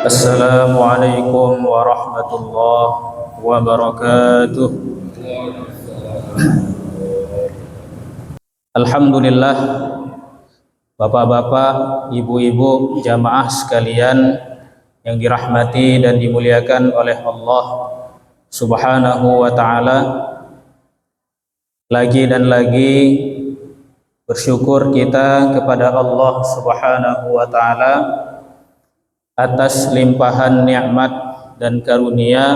Assalamualaikum warahmatullahi wabarakatuh. Alhamdulillah, bapak-bapak, ibu-ibu, jamaah sekalian yang dirahmati dan dimuliakan oleh Allah Subhanahu wa ta'ala. Lagi dan lagi bersyukur kita kepada Allah Subhanahu wa ta'ala atas limpahan nikmat dan karunia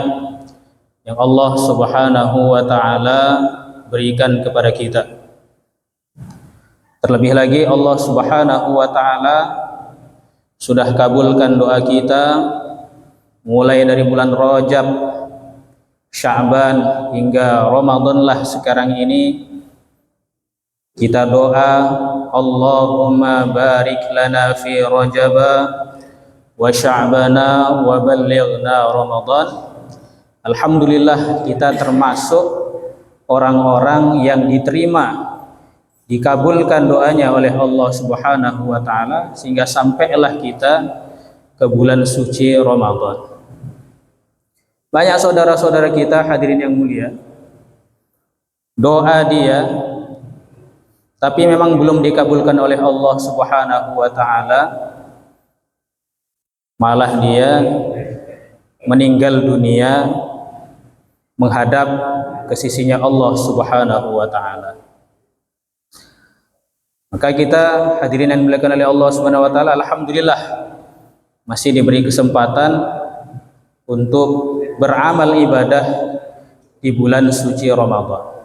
yang Allah Subhanahu wa ta'ala berikan kepada kita. Terlebih lagi Allah Subhanahu wa ta'ala sudah kabulkan doa kita mulai dari bulan Rajab, Sya'ban hingga Ramadan lah sekarang ini. Kita doa, Allahumma barik lana fi Rajaba wa Sya'bana wa ballighna Ramadan. Alhamdulillah, kita termasuk orang-orang yang dikabulkan doanya oleh Allah Subhanahu wa ta'ala, sehingga sampailah kita ke bulan suci Ramadan. Banyak saudara-saudara kita hadirin yang mulia, doa dia tapi memang belum dikabulkan oleh Allah Subhanahu wa ta'ala, malah dia meninggal dunia menghadap ke sisinya Allah Subhanahu wa ta'ala. Maka kita hadirin yang dimuliakan oleh Allah Subhanahu wa ta'ala, alhamdulillah masih diberi kesempatan untuk beramal ibadah di bulan suci Ramadan.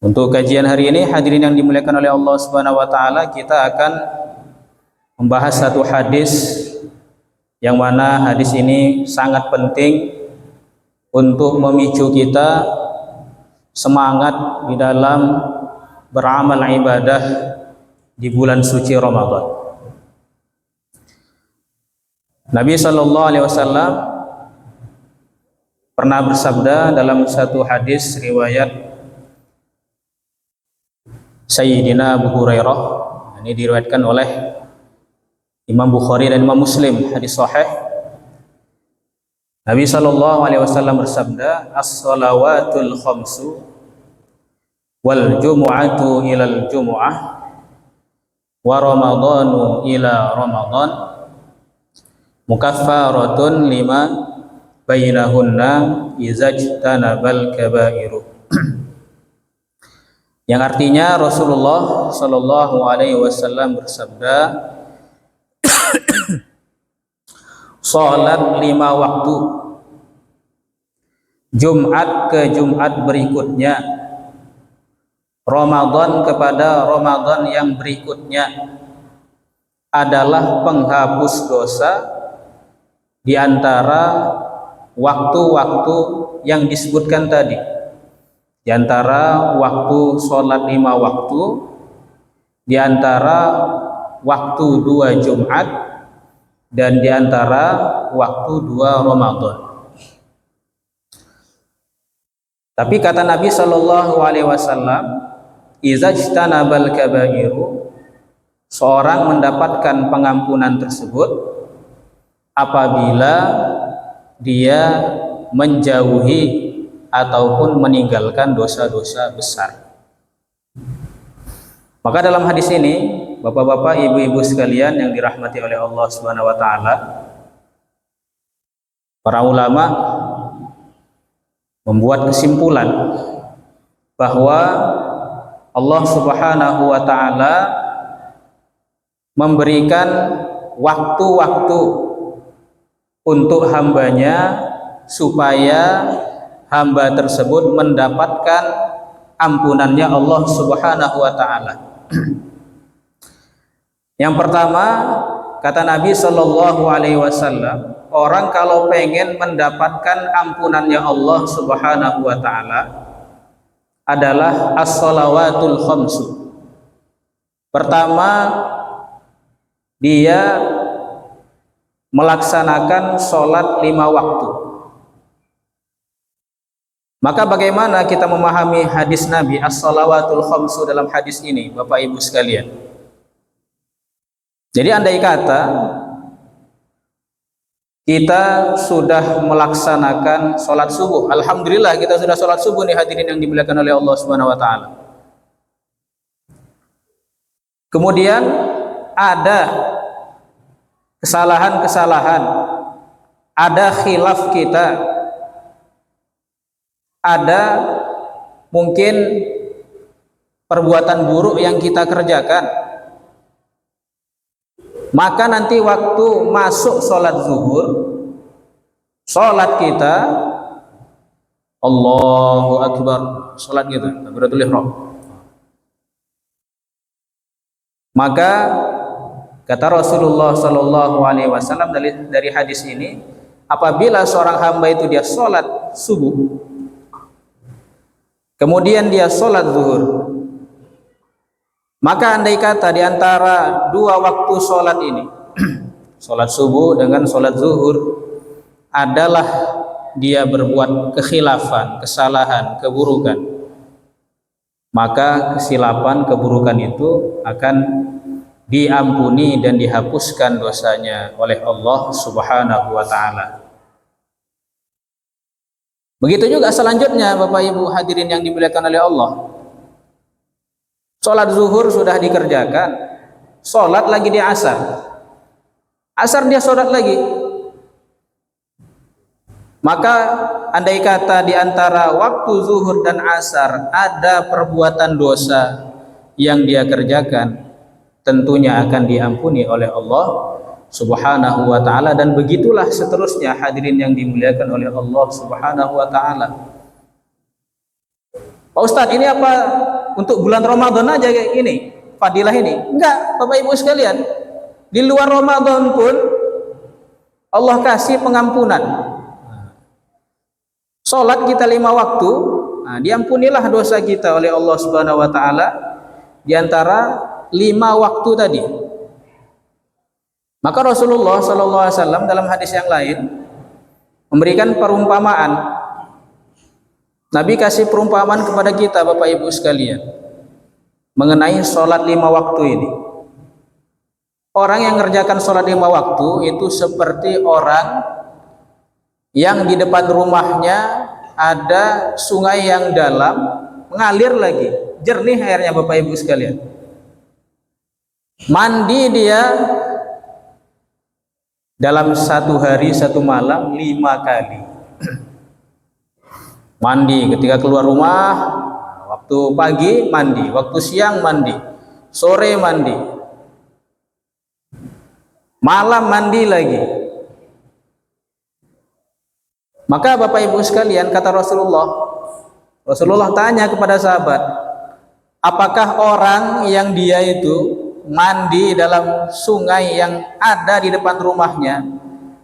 Untuk kajian hari ini hadirin yang dimuliakan oleh Allah Subhanahu wa ta'ala, kita akan membahas satu hadis yang mana hadis ini sangat penting untuk memicu kita semangat di dalam beramal ibadah di bulan suci Ramadan. Nabi sallallahu alaihi wasallam pernah bersabda dalam satu hadis riwayat Sayyidina Abu Hurairah, ini diriwayatkan oleh Imam Bukhari dan Imam Muslim, hadis sahih. Nabi sallallahu alaihi wasallam bersabda, as-salawatul khamsu wal jumu'atu ilal jumu'ah wa ramadhanu ila ramadhan mukaffaratun lima bainahunna izajtanabal kabairu. Yang artinya Rasulullah sallallahu alaihi wasallam bersabda, salat 5 waktu, Jumat ke Jumat berikutnya, Ramadan kepada Ramadan yang berikutnya adalah penghapus dosa di antara waktu-waktu yang disebutkan tadi. Di antara waktu sholat 5 waktu, di antara waktu 2 Jumat, dan di antara waktu 2 Ramadan. Tapi kata Nabi sallallahu alaihi wasallam, izajtanabal kabairu, seorang mendapatkan pengampunan tersebut apabila dia menjauhi ataupun meninggalkan dosa-dosa besar. Maka dalam hadis ini, bapak-bapak, ibu-ibu sekalian yang dirahmati oleh Allah Subhanahu wa ta'ala, para ulama membuat kesimpulan bahwa Allah Subhanahu wa ta'ala memberikan waktu-waktu untuk hambanya supaya hamba tersebut mendapatkan ampunannya Allah Subhanahu wa ta'ala. Yang pertama, kata Nabi sallallahu alaihi wasallam, orang kalau pengen mendapatkan ampunannya Allah Subhanahu wa ta'ala adalah as-salawatul khamsu. Pertama, dia melaksanakan sholat 5 waktu. Maka bagaimana kita memahami hadis Nabi as-salawatul khamsu dalam hadis ini, Bapak Ibu sekalian? Jadi andai kata kita sudah melaksanakan sholat subuh. Alhamdulillah kita sudah sholat subuh nih hadirin yang dimuliakan oleh Allah Subhanahu wa taala. Kemudian ada kesalahan-kesalahan, ada khilaf kita, ada mungkin perbuatan buruk yang kita kerjakan. Maka nanti waktu masuk sholat zuhur, sholat kita Allahu Akbar, sholat kita takbiratul ihram. Maka kata Rasulullah Shallallahu Alaihi Wasallam dari hadis ini, apabila seorang hamba itu dia sholat subuh, kemudian dia sholat zuhur, maka andai kata di antara dua waktu sholat ini, sholat subuh dengan sholat zuhur, adalah dia berbuat kekhilafan, kesalahan, keburukan, maka kesilapan, keburukan itu akan diampuni dan dihapuskan dosanya oleh Allah Subhanahu wa taala. Begitu juga selanjutnya Bapak Ibu hadirin yang dimuliakan oleh Allah. Sholat zuhur sudah dikerjakan, sholat lagi di asar. Asar dia sholat lagi. Maka andai kata di antara waktu zuhur dan asar ada perbuatan dosa yang dia kerjakan, tentunya akan diampuni oleh Allah Subhanahu wa taala, dan begitulah seterusnya hadirin yang dimuliakan oleh Allah Subhanahu wa taala. Pak Ustadz, ini apa untuk bulan Ramadan aja kayak ini fadilah ini? Enggak, Bapak Ibu sekalian, di luar Ramadan pun Allah kasih pengampunan. Sholat kita 5 waktu, diampunilah dosa kita oleh Allah Subhanahu wa taala di antara 5 waktu tadi. Maka Rasulullah Sallallahu Alaihi Wasallam dalam hadis yang lain memberikan perumpamaan. Nabi kasih perumpamaan kepada kita Bapak Ibu sekalian mengenai sholat 5 waktu ini. Orang yang mengerjakan sholat 5 waktu itu seperti orang yang di depan rumahnya ada sungai yang dalam, mengalir lagi, jernih airnya Bapak Ibu sekalian. Mandi dia dalam 1 hari 1 malam 5 kali. Mandi ketika keluar rumah, waktu pagi mandi, waktu siang mandi, sore mandi, malam mandi lagi. Maka Bapak Ibu sekalian, kata Rasulullah tanya kepada sahabat, apakah orang yang dia itu mandi dalam sungai yang ada di depan rumahnya,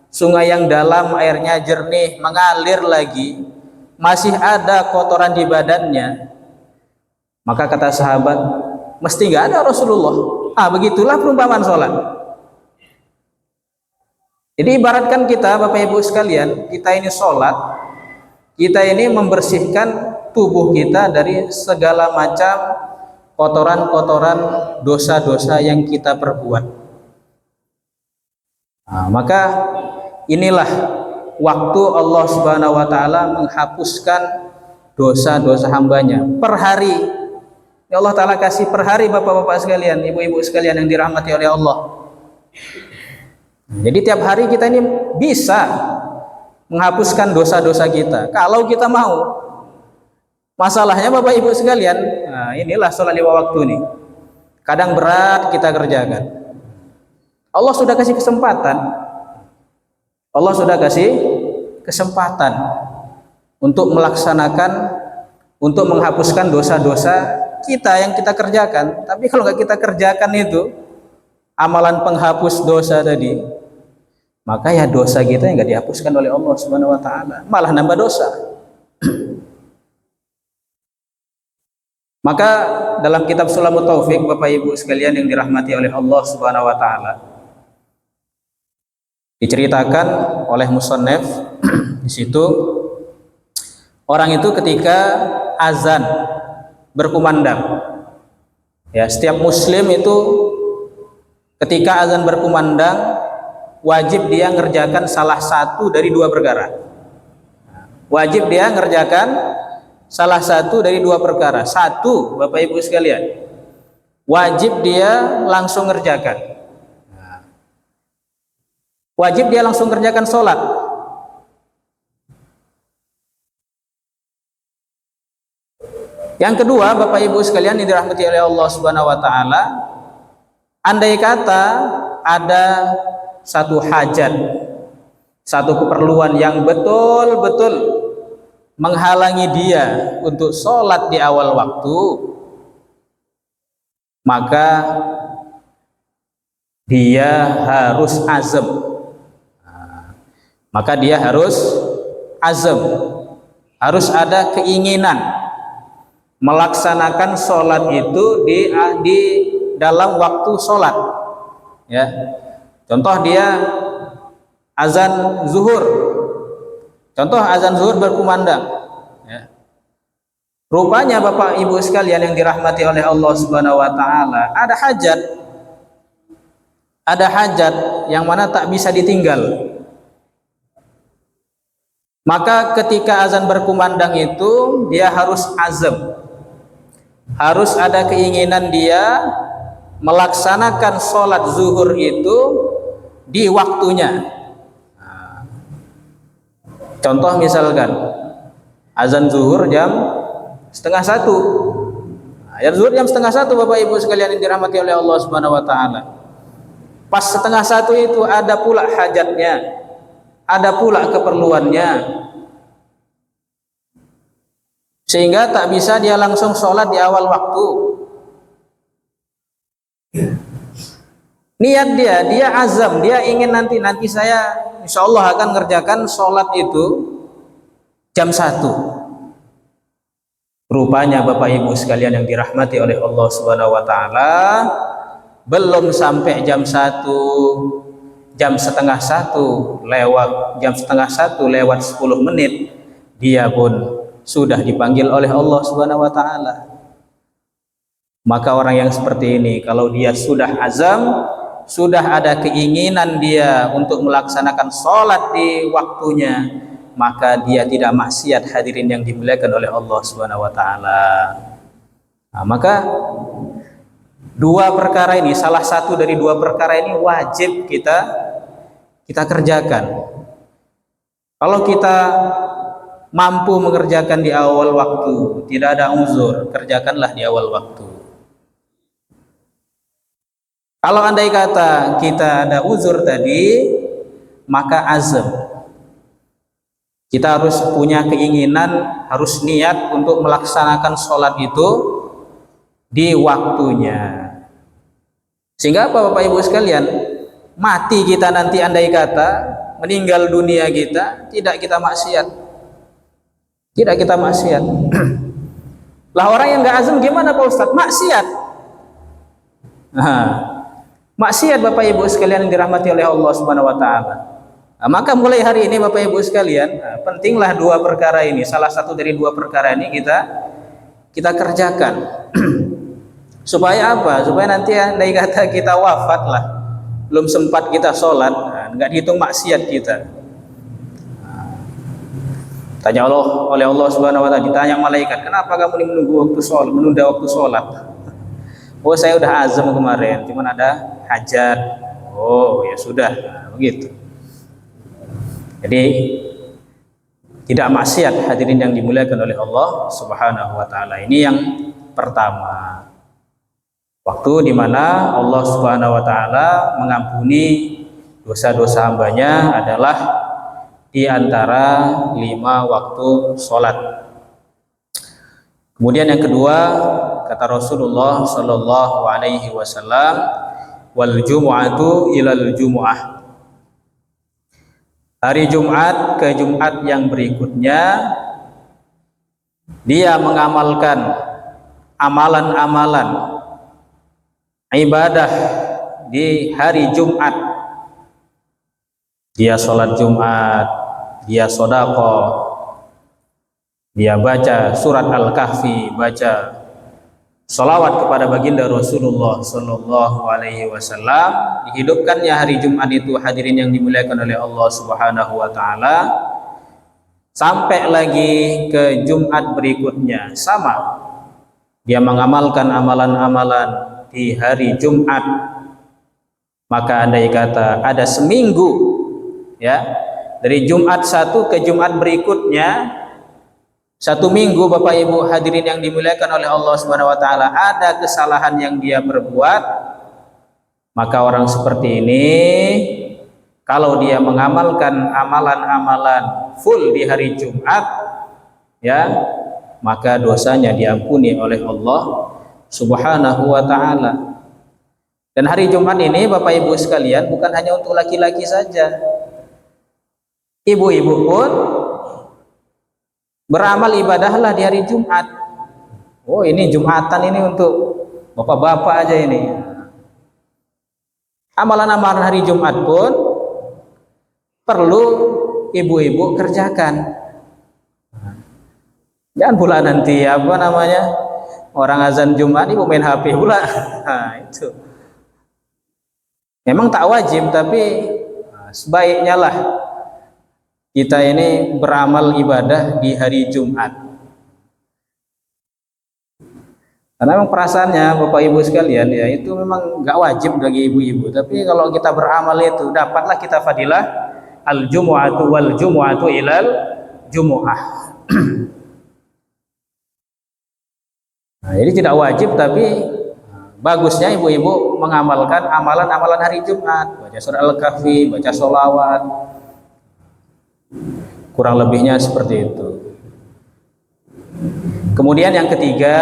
sungai yang dalam, airnya jernih, mengalir lagi, masih ada kotoran di badannya? Maka kata sahabat, mesti nggak ada Rasulullah. Begitulah perumpamaan sholat. Jadi ibaratkan kita Bapak Ibu sekalian, kita ini sholat, kita ini membersihkan tubuh kita dari segala macam kotoran-kotoran dosa-dosa yang kita perbuat. Maka inilah waktu Allah Subhanahu wa taala menghapuskan dosa-dosa hambanya per hari. Ya Allah taala kasih per hari Bapak-bapak sekalian, ibu-ibu sekalian yang dirahmati oleh Allah. Jadi tiap hari kita ini bisa menghapuskan dosa-dosa kita kalau kita mau. Masalahnya Bapak Ibu sekalian, inilah sholat 5 waktu nih. Kadang berat kita kerjakan. Allah sudah kasih kesempatan. Allah sudah kasih kesempatan untuk melaksanakan, untuk menghapuskan dosa-dosa kita yang kita kerjakan. Tapi kalau nggak kita kerjakan itu amalan penghapus dosa tadi, maka ya dosa kita yang nggak dihapuskan oleh Allah Subhanahu wa taala, malah nambah dosa. Maka dalam kitab Sulamut Taufik Bapak Ibu sekalian yang dirahmati oleh Allah Subhanahu wa taala, diceritakan oleh musannaf di situ, orang itu ketika azan berkumandang, ya setiap muslim itu ketika azan berkumandang wajib dia ngerjakan salah satu dari dua perkara. Wajib dia ngerjakan salah satu dari dua perkara. Satu, Bapak Ibu sekalian, wajib dia langsung ngerjakan. Wajib dia langsung ngerjakan sholat. Yang kedua, Bapak Ibu sekalian yang dirahmati oleh Allah Subhanahu wa taala, andai kata ada satu hajat, satu keperluan yang betul-betul menghalangi dia untuk sholat di awal waktu, maka dia harus azam. Maka dia harus azam, harus ada keinginan melaksanakan sholat itu di dalam waktu sholat. Ya, contoh dia azan zuhur. Contoh azan zuhur berkumandang. Ya. Rupanya Bapak Ibu sekalian yang dirahmati oleh Allah Subhanahu wa taala, ada hajat yang mana tak bisa ditinggal. Maka ketika azan berkumandang itu dia harus azam. Harus ada keinginan dia melaksanakan sholat zuhur itu di waktunya. Contoh misalkan azan zuhur jam 12:30. Azan zuhur jam 12:30, Bapak Ibu sekalian yang dirahmati oleh Allah Subhanahu wa taala. Pas 12:30 itu ada pula hajatnya, ada pula keperluannya, sehingga tak bisa dia langsung sholat di awal waktu. Niat dia azam, dia ingin nanti saya insya Allah akan ngerjakan sholat itu jam 1. Rupanya Bapak Ibu sekalian yang dirahmati oleh Allah Subhanahu wa taala, belum sampai jam 1, jam 12:30 lewat, jam 12:30 lewat 10 menit, dia pun sudah dipanggil oleh Allah Subhanahu wa taala. Maka orang yang seperti ini, kalau dia sudah azam, sudah ada keinginan dia untuk melaksanakan sholat di waktunya, maka dia tidak maksiat, hadirin yang dimuliakan oleh Allah Subhanahu wa taala. Nah, maka dua perkara ini, salah satu dari dua perkara ini wajib kita kerjakan. Kalau kita mampu mengerjakan di awal waktu, tidak ada uzur, kerjakanlah di awal waktu. Kalau andai kata kita ada uzur tadi, maka azam. Kita harus punya keinginan, harus niat untuk melaksanakan sholat itu di waktunya. Sehingga apa Bapak Ibu sekalian, mati kita nanti andai kata, meninggal dunia kita, tidak kita maksiat. Tidak kita maksiat. Lah orang yang nggak azam gimana Pak Ustadz? Maksiat. Nah, maksiat Bapak Ibu sekalian yang dirahmati oleh Allah Subhanahu wa taala. Nah, maka mulai hari ini Bapak Ibu sekalian, pentinglah dua perkara ini. Salah satu dari dua perkara ini kita kerjakan. Supaya apa? Supaya nanti andai kata kita wafat lah, belum sempat kita sholat, nggak dihitung maksiat kita. Tanya oleh Allah Subhanahu wa taala, ditanya malaikat, kenapa kamu menunggu waktu sholat, menunda waktu sholat? Oh, saya udah azam kemarin, cuman ada hajat. Oh, ya sudah, begitu. Jadi tidak maksiat, hadirin yang dimuliakan oleh Allah Subhanahu wa taala. Ini yang pertama. Waktu di mana Allah Subhanahu wa taala mengampuni dosa-dosa hambanya adalah di antara 5 waktu sholat. Kemudian yang kedua, kata Rasulullah Shallallahu Alaihi Wasallam, wal jumu'atu ilal jumu'ah. Hari Jumat ke Jumat yang berikutnya, dia mengamalkan amalan-amalan ibadah di hari Jumat. Dia sholat Jumat, dia sedekah, dia baca surat Al-Kahfi, baca Salawat kepada baginda Rasulullah Sallallahu Alaihi Wasallam. Dihidupkannya hari Jumat itu, hadirin yang dimuliakan oleh Allah Subhanahu Wa Taala, sampai lagi ke Jumat berikutnya sama, dia mengamalkan amalan-amalan di hari Jumat. Maka andai kata ada seminggu, ya, dari Jumat satu ke Jumat berikutnya, satu minggu, Bapak Ibu hadirin yang dimuliakan oleh Allah Subhanahu wa taala, ada kesalahan yang dia perbuat, maka orang seperti ini kalau dia mengamalkan amalan-amalan full di hari Jumat, ya, maka dosanya diampuni oleh Allah Subhanahu wa taala. Dan hari Jumat ini Bapak Ibu sekalian bukan hanya untuk laki-laki saja. Ibu-ibu pun beramal ibadahlah di hari Jumat. Oh, ini Jumatan ini untuk bapak-bapak aja ini. Amalan-amalan hari Jumat pun perlu ibu-ibu kerjakan. Jangan pula nanti apa namanya, orang azan Jumat ibu main HP pula. Nah, itu. Memang tak wajib, tapi sebaiknya lah kita ini beramal ibadah di hari Jumat. Karena memang perasaannya Bapak Ibu sekalian, ya, itu memang nggak wajib bagi ibu-ibu. Tapi kalau kita beramal itu, dapatlah kita fadilah al-jumu'atu wal jumu'atu ilal jumu'ah. Nah, jadi tidak wajib, tapi bagusnya ibu-ibu mengamalkan amalan-amalan hari Jumat, baca surah Al-Kahfi, baca sholawat, kurang lebihnya seperti itu. Kemudian yang ketiga,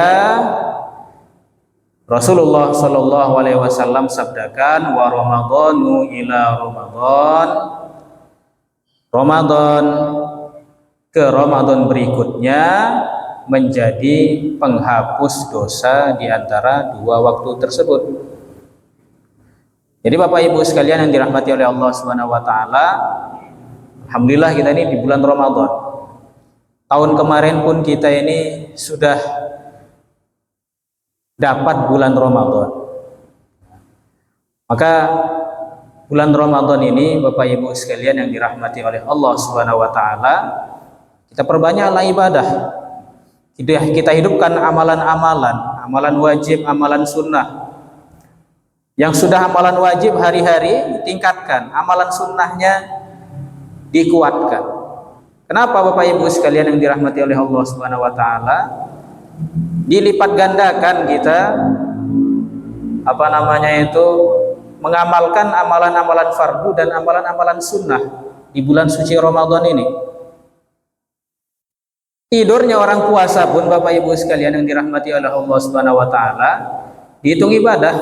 Rasulullah Shallallahu Alaihi Wasallam sabdakan, wa Ramadhanu ila Ramadhan, Ramadan ke Ramadan berikutnya menjadi penghapus dosa di antara dua waktu tersebut. Jadi Bapak Ibu sekalian yang dirahmati oleh Allah Subhanahu wa taala, alhamdulillah kita ini di bulan Ramadan. Tahun kemarin pun kita ini sudah dapat bulan Ramadan. Maka bulan Ramadan ini Bapak Ibu sekalian yang dirahmati oleh Allah Subhanahu wa taala, kita perbanyaklah ibadah. Kita hidupkan amalan-amalan, amalan wajib, amalan sunnah. Yang sudah amalan wajib hari-hari tingkatkan, amalan sunnahnya dikuatkan. Kenapa Bapak Ibu sekalian yang dirahmati oleh Allah Subhanahu wa taala? Dilipat gandakan kita apa namanya itu, mengamalkan amalan-amalan fardu dan amalan-amalan sunnah di bulan suci Ramadan ini. Tidurnya orang puasa pun Bapak Ibu sekalian yang dirahmati oleh Allah Subhanahu wa taala dihitung ibadah.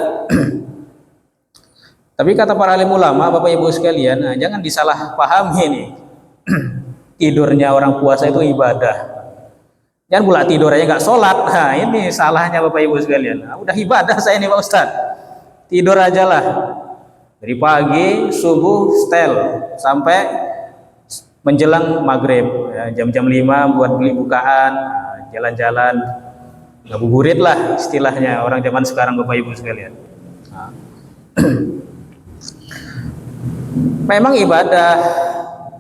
Tapi kata para alim ulama Bapak Ibu sekalian, nah, jangan disalah pahami ini. Tidurnya orang puasa itu ibadah. Jangan pula tidur aja nggak sholat. Nah, ini salahnya Bapak Ibu sekalian. Nah, udah ibadah saya ini Pak Ustaz. Tidur aja lah. Dari pagi subuh setel sampai menjelang maghrib, ya, jam-jam 5 buat beli bukaan, jalan-jalan, ngabuburit lah istilahnya orang zaman sekarang Bapak Ibu sekalian. Nah. Memang ibadah,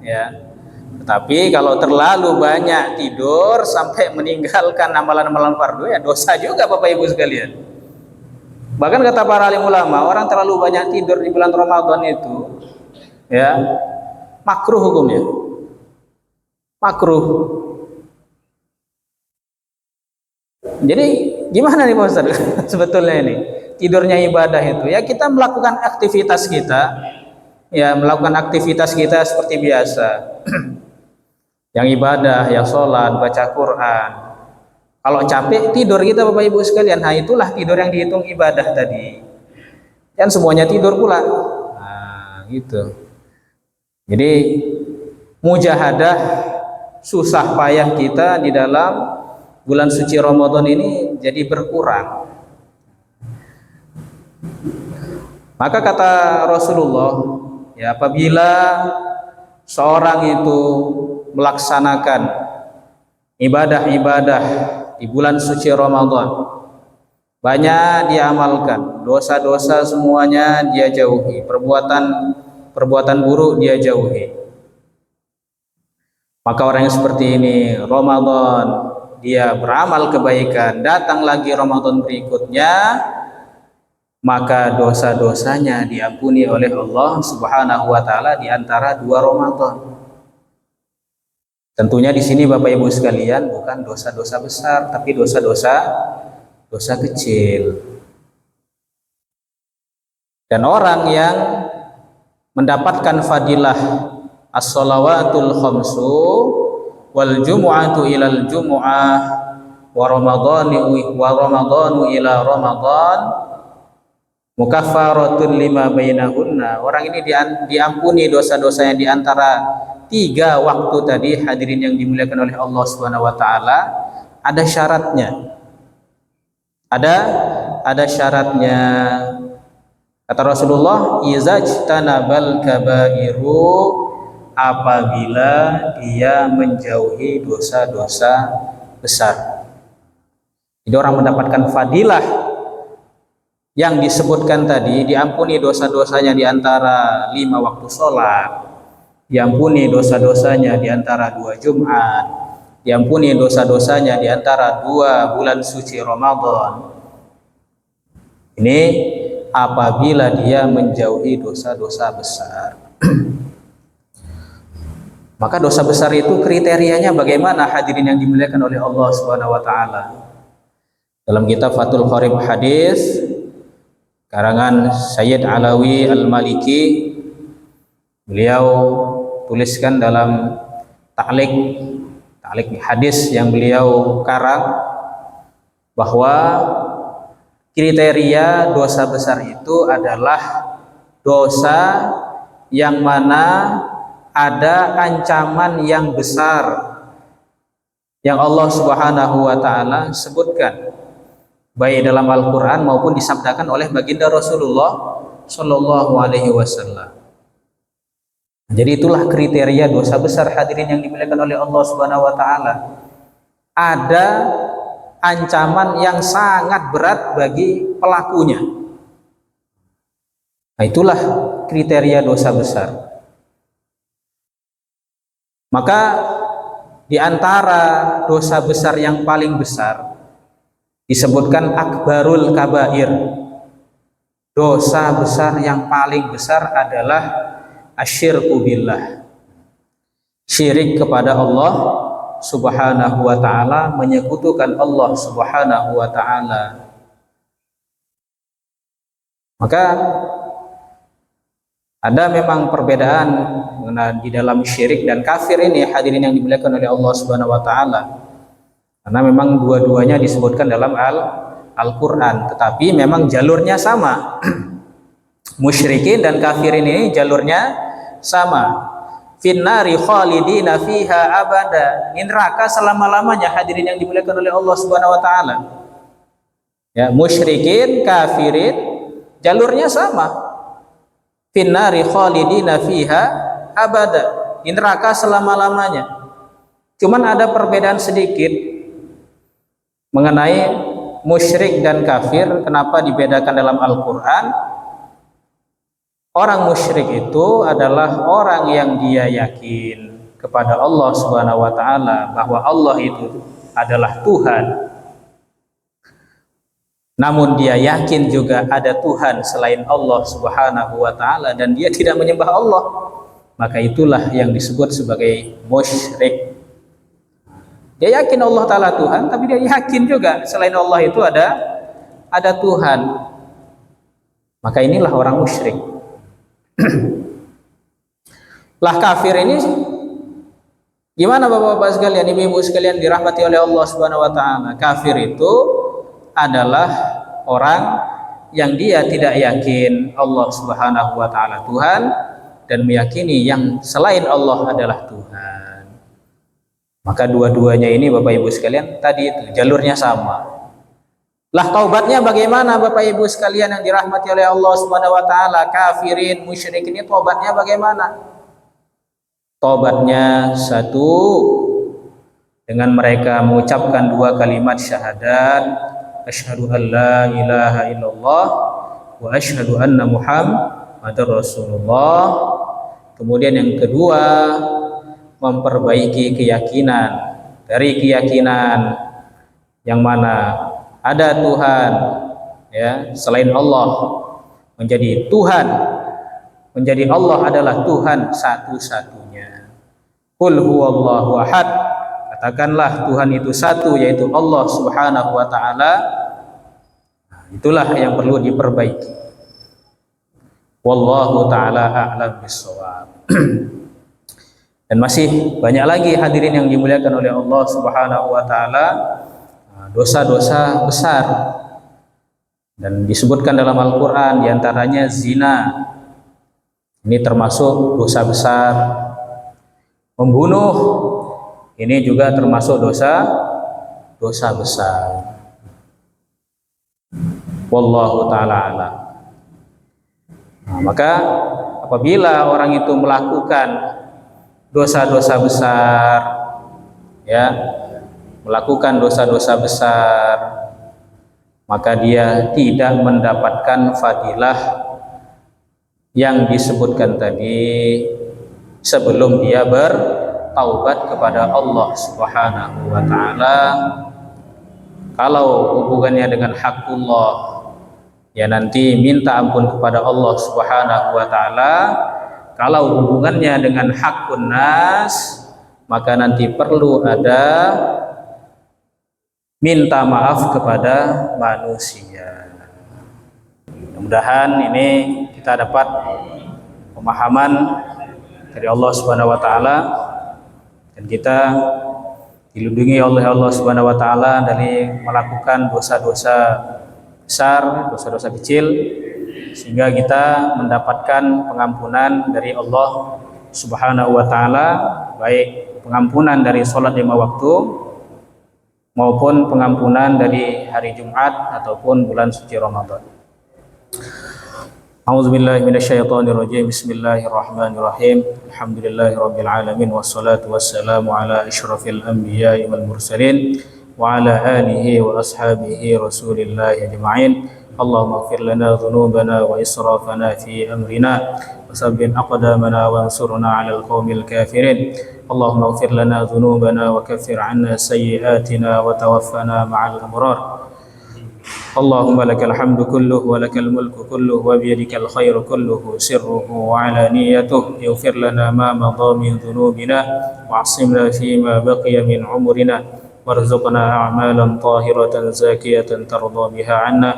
ya, tetapi kalau terlalu banyak tidur sampai meninggalkan amalan-amalan fardu, ya dosa juga Bapak Ibu sekalian. Bahkan kata para alim ulama, orang terlalu banyak tidur di bulan Ramadan itu, ya, makruh hukumnya. Makruh. Jadi gimana nih Pak Ustaz? Sebetulnya ini tidurnya ibadah itu, ya kita melakukan aktivitas kita, ya melakukan aktivitas kita seperti biasa. Yang ibadah, yang sholat, baca Quran. Kalau capek tidur kita Bapak Ibu sekalian, nah itulah tidur yang dihitung ibadah tadi. Dan semuanya tidur pula. Nah, gitu. Jadi mujahadah, susah payah kita di dalam bulan suci Ramadan ini jadi berkurang. Maka kata Rasulullah, ya, apabila seorang itu melaksanakan ibadah-ibadah di bulan suci Ramadan, banyak dia amalkan, dosa-dosa semuanya dia jauhi, perbuatan buruk dia jauhi. Maka orang yang seperti ini Ramadan dia beramal kebaikan, datang lagi Ramadan berikutnya, maka dosa-dosanya diampuni oleh Allah Subhanahu wa taala di antara 2 Ramadan. Tentunya di sini Bapak Ibu sekalian bukan dosa-dosa besar, tapi dosa kecil. Dan orang yang mendapatkan fadilah as-shalawatul khamsu wal jumu'atu ilal jumu'ah wa ramadhanu ila ramadan mukaffaratun lima bainahunna. Orang ini diampuni dosa-dosanya di antara 3 waktu tadi. Hadirin yang dimuliakan oleh Allah Subhanahu wa taala, ada syaratnya. Ada syaratnya. Kata Rasulullah, izajtanabal kabairu, apabila dia menjauhi dosa-dosa besar. Jadi orang mendapatkan fadilah yang disebutkan tadi, diampuni dosa-dosanya di antara 5 waktu sholat, diampuni dosa-dosanya di antara 2 Jumat, diampuni dosa-dosanya di antara 2 bulan suci Ramadan. Ini apabila dia menjauhi dosa-dosa besar. Maka dosa besar itu kriterianya bagaimana, hadirin yang dimuliakan oleh Allah Subhanahu wa taala? Dalam kitab Fathul Qorib Hadis karangan Sayyid Alawi Al-Maliki, beliau tuliskan dalam ta'liq hadis yang beliau karang bahwa kriteria dosa besar itu adalah dosa yang mana ada ancaman yang besar yang Allah Subhanahu wa taala sebutkan baik dalam Al-Qur'an maupun disabdakan oleh baginda Rasulullah sallallahu alaihi wasallam. Jadi itulah kriteria dosa besar, hadirin yang dimuliakan oleh Allah Subhanahu wa taala. Ada ancaman yang sangat berat bagi pelakunya. Nah, itulah kriteria dosa besar. Maka di antara dosa besar yang paling besar disebutkan akbarul kabair. Dosa besar yang paling besar adalah asyirku billah, syirik kepada Allah Subhanahu wa ta'ala, menyekutukan Allah Subhanahu wa ta'ala. Maka ada memang perbedaan di dalam syirik dan kafir ini, hadirin yang dimuliakan oleh Allah Subhanahu wa ta'ala, karena memang dua-duanya disebutkan dalam Al-Quran, tetapi memang jalurnya sama. Musyrikin dan kafirin ini jalurnya sama. Finnari khalidina fiha abada, di neraka selama-lamanya, hadirin yang dimuliakan oleh Allah Subhanahu wa taala. Ya, musyrikin, kafirin jalurnya sama. Finnari khalidina fiha abada, di neraka selama-lamanya. Cuman ada perbedaan sedikit mengenai musyrik dan kafir. Kenapa dibedakan dalam Al-Qur'an? Orang musyrik itu adalah orang yang dia yakin kepada Allah Subhanahu wa taala bahwa Allah itu adalah Tuhan. Namun dia yakin juga ada Tuhan selain Allah Subhanahu wa taala dan dia tidak menyembah Allah. Maka itulah yang disebut sebagai musyrik. Dia yakin Allah taala Tuhan, tapi dia yakin juga selain Allah itu ada Tuhan. Maka inilah orang musyrik. Lah kafir ini gimana Bapak-bapak sekalian, Ibu-ibu sekalian dirahmati oleh Allah Subhanahu wa taala? Kafir itu adalah orang yang dia tidak yakin Allah Subhanahu wa taala Tuhan dan meyakini yang selain Allah adalah Tuhan. Maka dua-duanya ini Bapak Ibu sekalian tadi itu jalurnya sama. Lah taubatnya bagaimana Bapak Ibu sekalian yang dirahmati oleh Allah Subhanahu wa taala? Kafirin, musyrik ini taubatnya bagaimana? Taubatnya satu, dengan mereka mengucapkan 2 kalimat syahadat, asyhadu an la ilaha illallah wa asyhadu anna Muhammadar Rasulullah. Kemudian yang kedua, memperbaiki keyakinan dari keyakinan yang mana ada Tuhan ya selain Allah, menjadi Tuhan, menjadi Allah adalah Tuhan satu-satunya. Qul huwallahu ahad, katakanlah Tuhan itu satu, yaitu Allah Subhanahu wa taala. Itulah yang perlu diperbaiki. Wallahu taala a'lam bissawab. Dan masih banyak lagi hadirin yang dimuliakan oleh Allah Subhanahu wa taala, dosa-dosa besar. Dan disebutkan dalam Al-Qur'an diantaranya zina. Ini termasuk dosa besar. Membunuh ini juga termasuk dosa besar. Wallahu ta'ala a'lam. Maka apabila orang itu melakukan dosa-dosa besar, ya, melakukan dosa-dosa besar, maka dia tidak mendapatkan fadilah yang disebutkan tadi sebelum dia bertaubat kepada Allah Subhanahu wa taala. Kalau hubungannya dengan hakullah, ya nanti minta ampun kepada Allah Subhanahu wa taala. Kalau hubungannya dengan hakun nas, maka nanti perlu ada minta maaf kepada manusia. Mudah-mudahan ini kita dapat pemahaman dari Allah Subhanahu wa taala dan kita dilindungi oleh Allah Subhanahu wa taala dari melakukan dosa-dosa besar, dosa-dosa kecil, sehingga kita mendapatkan pengampunan dari Allah Subhanahu wa taala, baik pengampunan dari sholat 5 waktu maupun pengampunan dari hari Jumat ataupun bulan suci Ramadan. A'udzubillahi minasyaitonirrajim. Bismillahirrahmanirrahim. Alhamdulillahirabbil alamin wassalatu wassalamu ala asyrafil anbiya'i wal mursalin wa ala alihi wa ashabihi rasulillahi ajma'in. Allahumma ighfir lana dhunubana wa israfana fi amrina wa sabbit aqdamana wa ansurna 'alal qaumil kafirin. Allahumma ighfir lana dhunubana wa kaffir 'anna sayyi'atina wa tawaffana ma'al abrar. Allahumma lakal hamdu kulluhu wa lakal mulku kulluhu wa biyadikal khairu kulluhu sirruhu wa alaniyatuhu. Ighfir lana ma madha min dhunubina wa 'assimna fima baqiya min umrina warzuqna a'malan tahiratan zakiyatan tarda biha 'anna.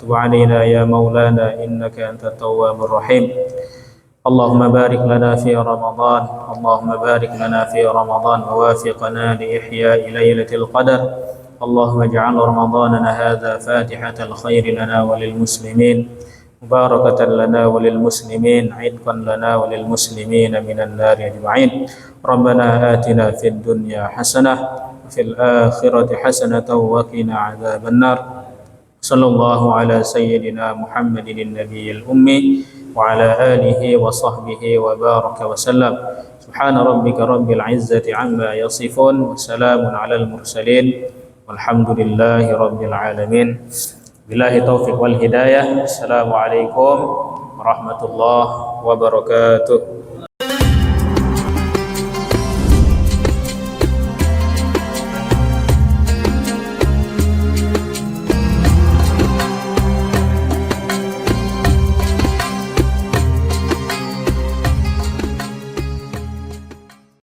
Tub 'alaina ya maulana innaka antat tawwabur rahim. Allahumma barik lana fi Ramadan. Allahumma barik lana fi Ramadan wa wafiqna li ihya'i lailatul qadar. اللهم اجعل رمضاننا هذا فاتحة الخير لنا وللمسلمين مباركة لنا وللمسلمين عتقا لنا وللمسلمين من النار أجمعين. ربنا آتنا في الدنيا حسنة وفي الآخرة حسنة وقنا عذاب النار. صلى الله على سيدنا محمد النبي الأمي وعلى آله وصحبه وبارك وسلم. سبحان ربك رب العزة عما يصفون وسلام على المرسلين walhamdulillahi rabbil alamin. Billahi taufiq wal hidayah. Assalamualaikum warahmatullahi wabarakatuh.